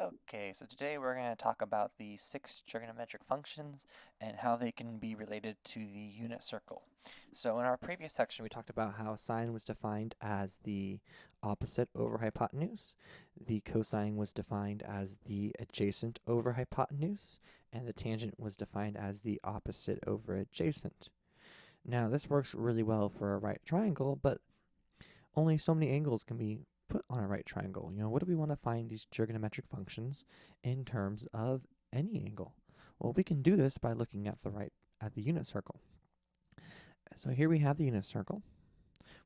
Okay, so today we're going to talk about the 6 trigonometric functions and how they can be related to the unit circle. So in our previous section, we talked about how sine was defined as the opposite over hypotenuse, the cosine was defined as the adjacent over hypotenuse, and the tangent was defined as the opposite over adjacent. Now, this works really well for a right triangle, but only so many angles can be put on a right triangle. What do we want to find these trigonometric functions in terms of any angle? Well, we can do this by looking at the unit circle. So here we have the unit circle.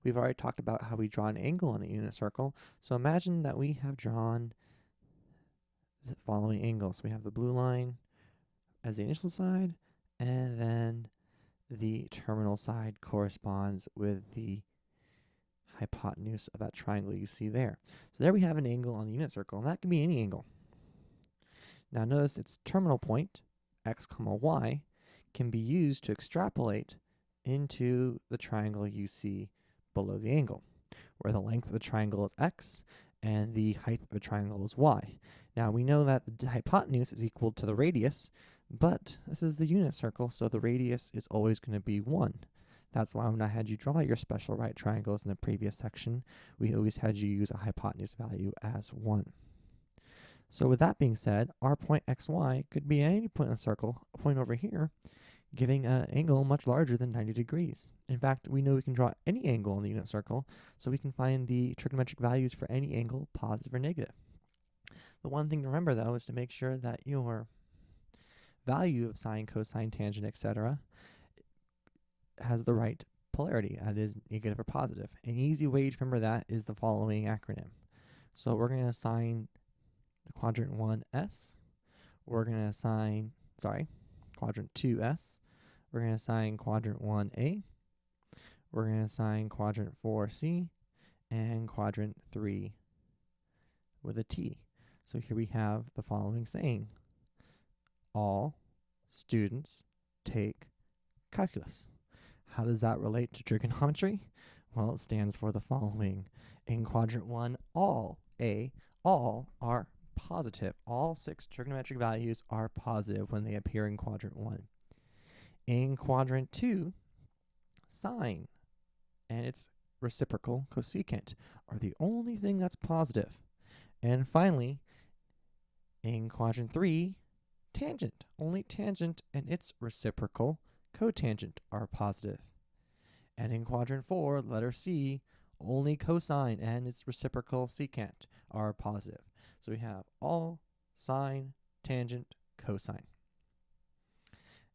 We've already talked about how we draw an angle on a unit circle. So imagine that we have drawn the following angles. We have the blue line as the initial side, and then the terminal side corresponds with the hypotenuse of that triangle you see there. So there we have an angle on the unit circle, and that can be any angle. Now notice its terminal point, x comma y, can be used to extrapolate into the triangle you see below the angle, where the length of the triangle is x and the height of the triangle is y. Now we know that the hypotenuse is equal to the radius, but this is the unit circle, so the radius is always going to be 1. That's why when I had you draw your special right triangles in the previous section, we always had you use a hypotenuse value as 1. So with that being said, our point xy could be any point in the circle, a point over here, giving an angle much larger than 90 degrees. In fact, we know we can draw any angle in the unit circle, so we can find the trigonometric values for any angle, positive or negative. The one thing to remember, though, is to make sure that your value of sine, cosine, tangent, etc. has the right polarity, that is negative or positive. An easy way to remember that is the following acronym. So we're going to assign the quadrant 1 S. We're going to assign, quadrant 2 S. We're going to assign quadrant 1 A. We're going to assign quadrant 4 C and quadrant 3 with a T. So here we have the following saying: all students take calculus. How does that relate to trigonometry? Well, it stands for the following. In quadrant 1, all are positive. All 6 trigonometric values are positive when they appear in quadrant 1. In quadrant 2, sine and its reciprocal cosecant are the only thing that's positive. And finally, in quadrant 3, tangent. Only tangent and its reciprocal cotangent are positive. And in quadrant 4, letter C, only cosine and its reciprocal secant are positive. So we have all, sine, tangent, cosine.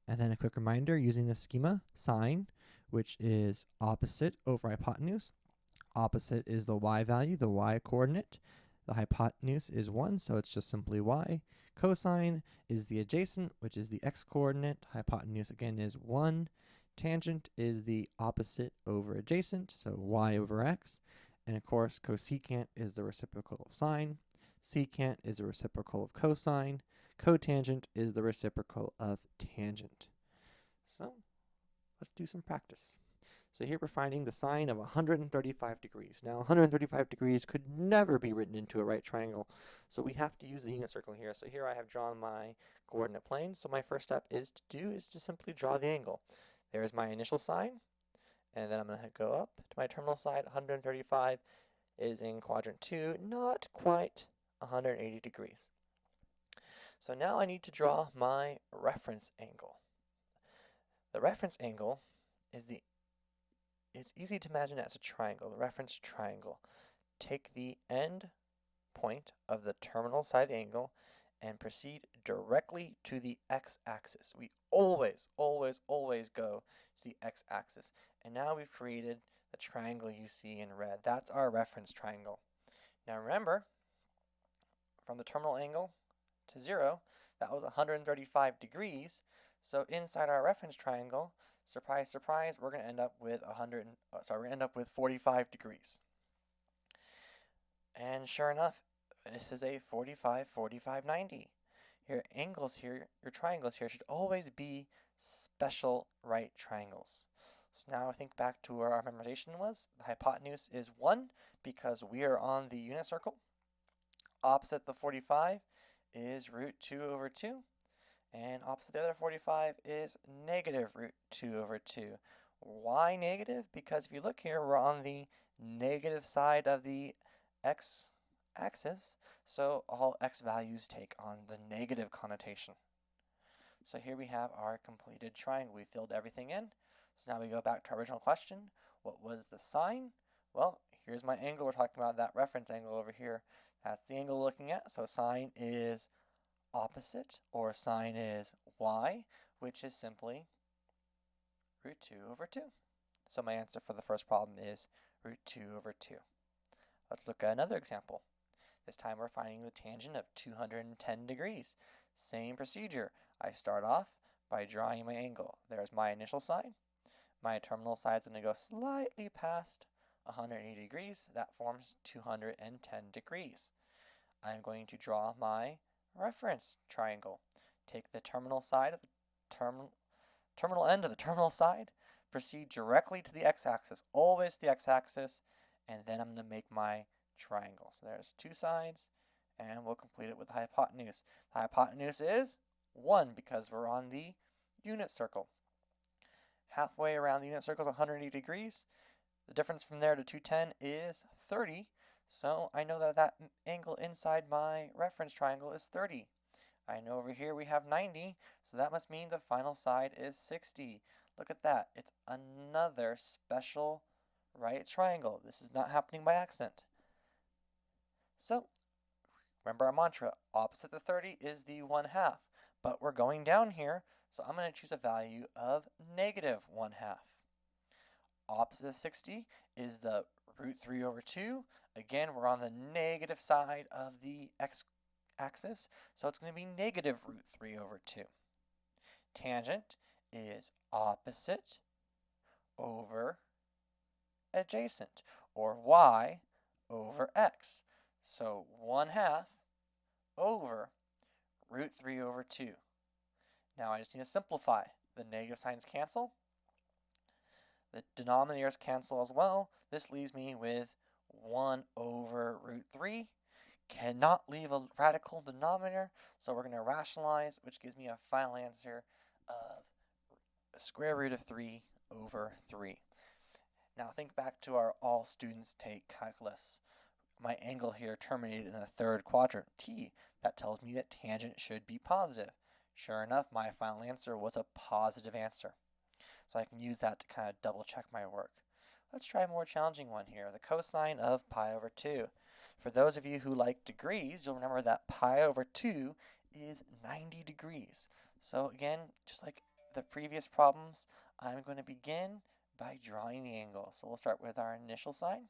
And then a quick reminder using the schema, sine, which is opposite over hypotenuse. Opposite is the y value, the y coordinate. The hypotenuse is 1, so it's just simply y. Cosine is the adjacent, which is the x coordinate. Hypotenuse again is 1. Tangent is the opposite over adjacent, so y over x. And of course, cosecant is the reciprocal of sine. Secant is the reciprocal of cosine. Cotangent is the reciprocal of tangent. So let's do some practice. So here we're finding the sine of 135 degrees. Now 135 degrees could never be written into a right triangle, so we have to use the unit circle here. So here I have drawn my coordinate plane. So my first step is to simply draw the angle. There's my initial sine, and then I'm going to go up to my terminal side. 135 is in quadrant 2, not quite 180 degrees. So now I need to draw my reference angle. The reference angle is it's easy to imagine as a triangle, the reference triangle. Take the end point of the terminal side of the angle and proceed directly to the x-axis. We always, always, always go to the x-axis. And now we've created the triangle you see in red. That's our reference triangle. Now remember, from the terminal angle to 0, that was 135 degrees. So inside our reference triangle, surprise, surprise, we're going to end up with 45 degrees. And sure enough, this is a 45, 45, 90. Your angles here, your triangles here should always be special right triangles. So now think back to where our memorization was. The hypotenuse is 1 because we are on the unit circle. Opposite the 45 is root 2 over 2. And opposite the other 45 is negative root 2 over 2. Why negative? Because if you look here, we're on the negative side of the x-axis, so all x values take on the negative connotation. So here we have our completed triangle. We filled everything in. So now we go back to our original question. What was the sine? Well, here's my angle. We're talking about that reference angle over here. That's the angle we're looking at. So sine is opposite, or sine is y, which is simply root 2 over 2. So my answer for the first problem is root 2 over 2. Let's look at another example. This time we're finding the tangent of 210 degrees. Same procedure. I start off by drawing my angle. There's my initial side. My terminal side is going to go slightly past 180 degrees. That forms 210 degrees. I'm going to draw my reference triangle. Take the terminal side of the terminal end of the terminal side, proceed directly to the x-axis, always the x-axis, and then I'm going to make my triangle. So there's two sides, and we'll complete it with the hypotenuse. The hypotenuse is 1 because we're on the unit circle. Halfway around the unit circle is 180 degrees. The difference from there to 210 is 30. So I know that that angle inside my reference triangle is 30. I know over here we have 90, so that must mean the final side is 60. Look at that. It's another special right triangle. This is not happening by accident. So remember our mantra, opposite the 30 is the 1/2. But we're going down here, so I'm going to choose a value of negative 1/2. Opposite of 60 is the root 3 over 2. Again, we're on the negative side of the x-axis, so it's going to be negative root 3 over 2. Tangent is opposite over adjacent, or y over x. So 1/2 over root 3 over 2. Now I just need to simplify. The negative signs cancel. The denominators cancel as well. This leaves me with 1 over root 3. Cannot leave a radical denominator, so we're going to rationalize, which gives me a final answer of square root of 3 over 3. Now think back to our all students take calculus. My angle here terminated in the third quadrant, t. That tells me that tangent should be positive. Sure enough, my final answer was a positive answer. So I can use that to kind of double check my work. Let's try a more challenging one here, the cosine of pi over 2. For those of you who like degrees, you'll remember that pi over 2 is 90 degrees. So again, just like the previous problems, I'm going to begin by drawing the angle. So we'll start with our initial side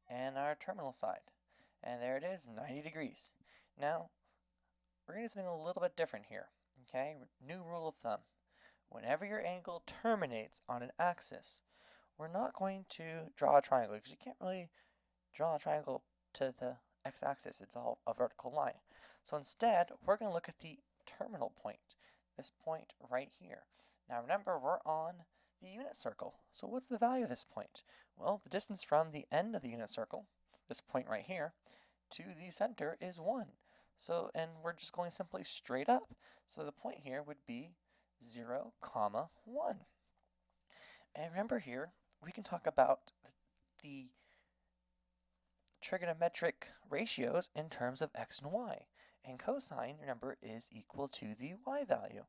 and our terminal side. And there it is, 90 degrees. Now, we're going to do something a little bit different here. Okay, new rule of thumb. Whenever your angle terminates on an axis, we're not going to draw a triangle because you can't really draw a triangle to the x-axis. It's all a vertical line. So instead, we're going to look at the terminal point, this point right here. Now remember, we're on the unit circle. So what's the value of this point? Well, the distance from the end of the unit circle, this point right here, to the center is 1. So, and we're just going simply straight up. So the point here would be 0, 1. And remember here, we can talk about the trigonometric ratios in terms of x and y. And cosine, remember, is equal to the y value.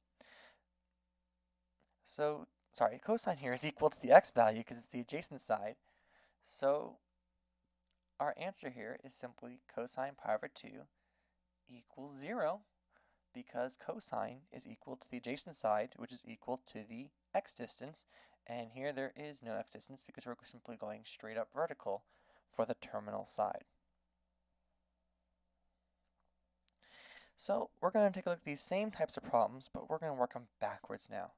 So, sorry, cosine here is equal to the x value because it's the adjacent side. So our answer here is simply cosine pi over 2 equals 0 because cosine is equal to the adjacent side, which is equal to the x distance. And here there is no x distance because we're simply going straight up vertical for the terminal side. So we're going to take a look at these same types of problems, but we're going to work them backwards now.